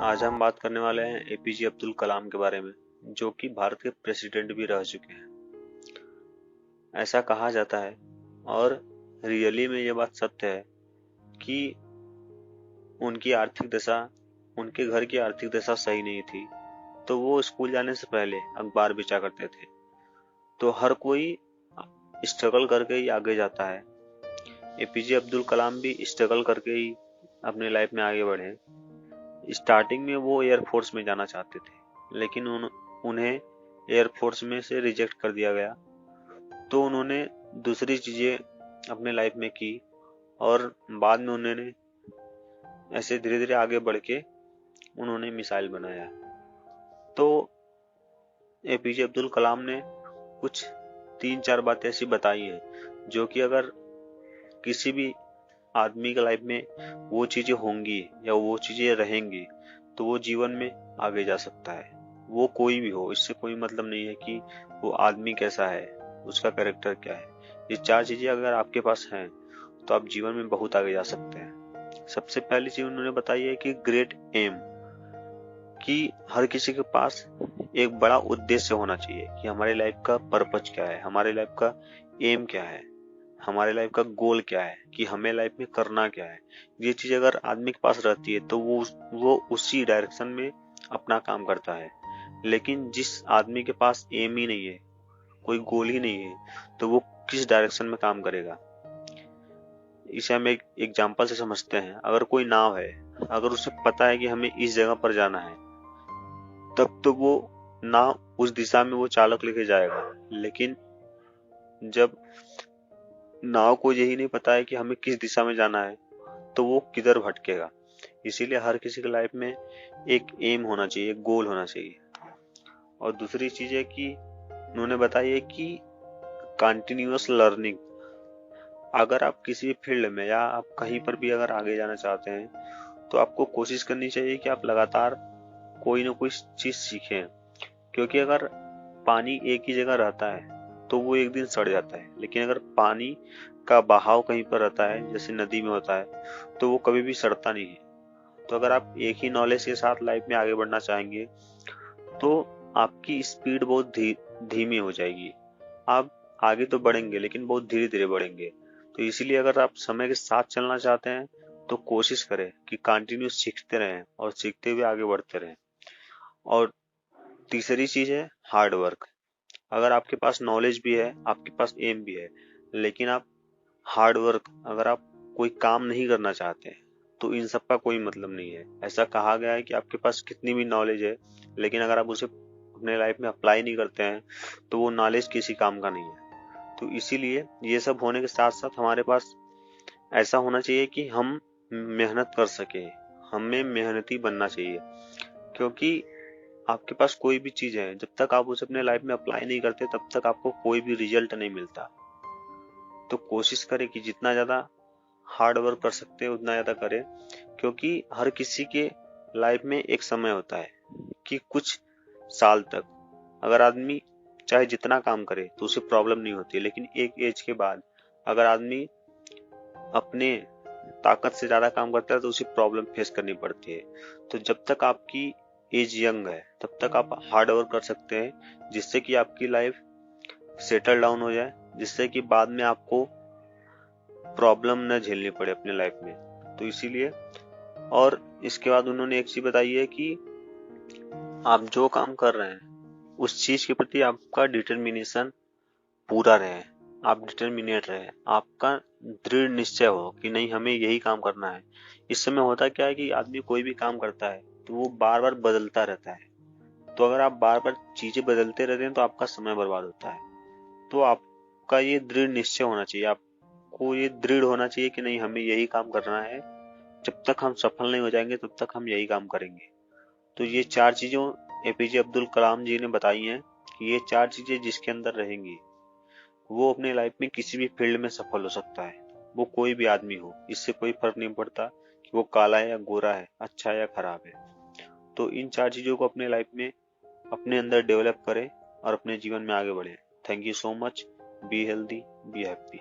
आज हम बात करने वाले हैं एपीजे अब्दुल कलाम के बारे में, जो कि भारत के प्रेसिडेंट भी रह चुके हैं। ऐसा कहा जाता है और रियली में ये बात सत्य है कि उनकी आर्थिक दशा, उनके घर की आर्थिक दशा सही नहीं थी, तो वो स्कूल जाने से पहले अखबार बेचा करते थे। तो हर कोई स्ट्रगल करके ही आगे जाता है। एपीजे अब्दुल कलाम भी स्ट्रगल करके ही अपने लाइफ में आगे बढ़े। स्टार्टिंग में वो एयरफोर्स में जाना चाहते थे, लेकिन उन्हें एयरफोर्स में से रिजेक्ट कर दिया गया। तो उन्होंने दूसरी चीजें अपने लाइफ में की और बाद में उन्होंने ऐसे धीरे धीरे आगे बढ़ के उन्होंने मिसाइल बनाया। तो एपीजे अब्दुल कलाम ने कुछ 3-4 बातें ऐसी बताई हैं जो कि अगर किसी भी आदमी के लाइफ में वो चीजें होंगी या वो चीजें रहेंगी तो वो जीवन में आगे जा सकता है। वो कोई भी हो, इससे कोई मतलब नहीं है कि वो आदमी कैसा है, उसका कैरेक्टर क्या है। ये 4 चीजें अगर आपके पास हैं तो आप जीवन में बहुत आगे जा सकते हैं। सबसे पहली चीज उन्होंने बताई है कि ग्रेट एम, कि हर किसी के पास एक बड़ा उद्देश्य होना चाहिए कि हमारे लाइफ का पर्पज क्या है, हमारे लाइफ का एम क्या है, हमारे लाइफ का गोल क्या है, कि हमें लाइफ में करना क्या है। ये चीज अगर आदमी के पास रहती है तो वो उसी डायरेक्शन में अपना काम करता है। लेकिन जिस आदमी के पास एम ही नहीं है, कोई गोल ही नहीं है, तो वो किस डायरेक्शन में काम करेगा। इसे हम एक एग्जांपल से समझते हैं। अगर कोई नाव है, अगर उसे पता है कि हमें इस जगह पर जाना है, तब तो वो नाव उस दिशा में वो चालक लेके जाएगा। लेकिन जब नाव को यही नहीं पता है कि हमें किस दिशा में जाना है, तो वो किधर भटकेगा। इसीलिए हर किसी की लाइफ में एक एम होना चाहिए, एक गोल होना चाहिए। और दूसरी चीज है कि उन्होंने बताई है कि कंटिन्यूअस लर्निंग। अगर आप किसी फील्ड में या आप कहीं पर भी अगर आगे जाना चाहते हैं तो आपको कोशिश करनी चाहिए कि आप लगातार कोई ना कोई चीज सीखें। क्योंकि अगर पानी एक ही जगह रहता है तो वो एक दिन सड़ जाता है, लेकिन अगर पानी का बहाव कहीं पर रहता है, जैसे नदी में होता है, तो वो कभी भी सड़ता नहीं है। तो अगर आप एक ही नॉलेज के साथ लाइफ में आगे बढ़ना चाहेंगे तो आपकी स्पीड बहुत धीमी हो जाएगी। आप आगे तो बढ़ेंगे लेकिन बहुत धीरे धीरे बढ़ेंगे। तो इसीलिए अगर आप समय के साथ चलना चाहते हैं तो कोशिश करें कि कंटिन्यू सीखते रहें और सीखते हुए आगे बढ़ते रहें। और तीसरी चीज है हार्ड वर्क। अगर आपके पास नॉलेज भी है, आपके पास एम भी है, लेकिन आप हार्ड वर्क, अगर आप कोई काम नहीं करना चाहते हैं तो इन सब का कोई मतलब नहीं है। ऐसा कहा गया है कि आपके पास कितनी भी नॉलेज है, लेकिन अगर आप उसे अपने लाइफ में अप्लाई नहीं करते हैं तो वो नॉलेज किसी काम का नहीं है। तो इसीलिए ये सब होने के साथ साथ हमारे पास ऐसा होना चाहिए कि हम मेहनत कर सके, हमें मेहनती बनना चाहिए। क्योंकि आपके पास कोई भी चीज है, जब तक आप उसे अपने लाइफ में अप्लाई नहीं करते तब तक आपको कोई भी रिजल्ट नहीं मिलता। तो कोशिश करें कि जितना ज्यादा हार्ड वर्क कर सकते हैं उतना ज्यादा करें। क्योंकि हर किसी के लाइफ में एक समय होता है कि कुछ साल तक अगर आदमी चाहे जितना काम करे तो उसे प्रॉब्लम नहीं होती, लेकिन एक एज के बाद अगर आदमी अपने ताकत से ज्यादा काम करता है तो उसे प्रॉब्लम फेस करनी पड़ती है। तो जब तक आपकी एज यंग है तब तक आप हार्ड वर्क कर सकते हैं, जिससे कि आपकी लाइफ सेटल डाउन हो जाए, जिससे कि बाद में आपको प्रॉब्लम न झेलनी पड़े अपने लाइफ में। तो इसीलिए, और इसके बाद उन्होंने एक चीज बताई है कि आप जो काम कर रहे हैं उस चीज के प्रति आपका डिटर्मिनेशन पूरा रहे, आप डिटर्मिनेट रहे, आपका दृढ़ निश्चय हो कि नहीं हमें यही काम करना है। इस समय होता क्या है कि आदमी कोई भी काम करता है तो वो बार बार बदलता रहता है। तो अगर आप बार बार चीजें बदलते रहते हैं तो आपका समय बर्बाद होता है। तो आपका ये दृढ़ निश्चय होना चाहिए, आपको ये दृढ़ होना चाहिए कि नहीं हमें यही काम करना है, जब तक हम सफल नहीं हो जाएंगे तब तक हम यही काम करेंगे। तो ये 4 चीजें एपीजे अब्दुल कलाम जी ने बताई हैं कि ये 4 चीजें जिसके अंदर रहेंगी वो अपने लाइफ में किसी भी फील्ड में सफल हो सकता है। वो कोई भी आदमी हो, इससे कोई फर्क नहीं पड़ता कि वो काला है या गोरा है, अच्छा है या खराब है। तो इन 4 चीजों को अपने लाइफ में अपने अंदर डेवलप करें और अपने जीवन में आगे बढ़े। Thank you so much. Be healthy, be happy.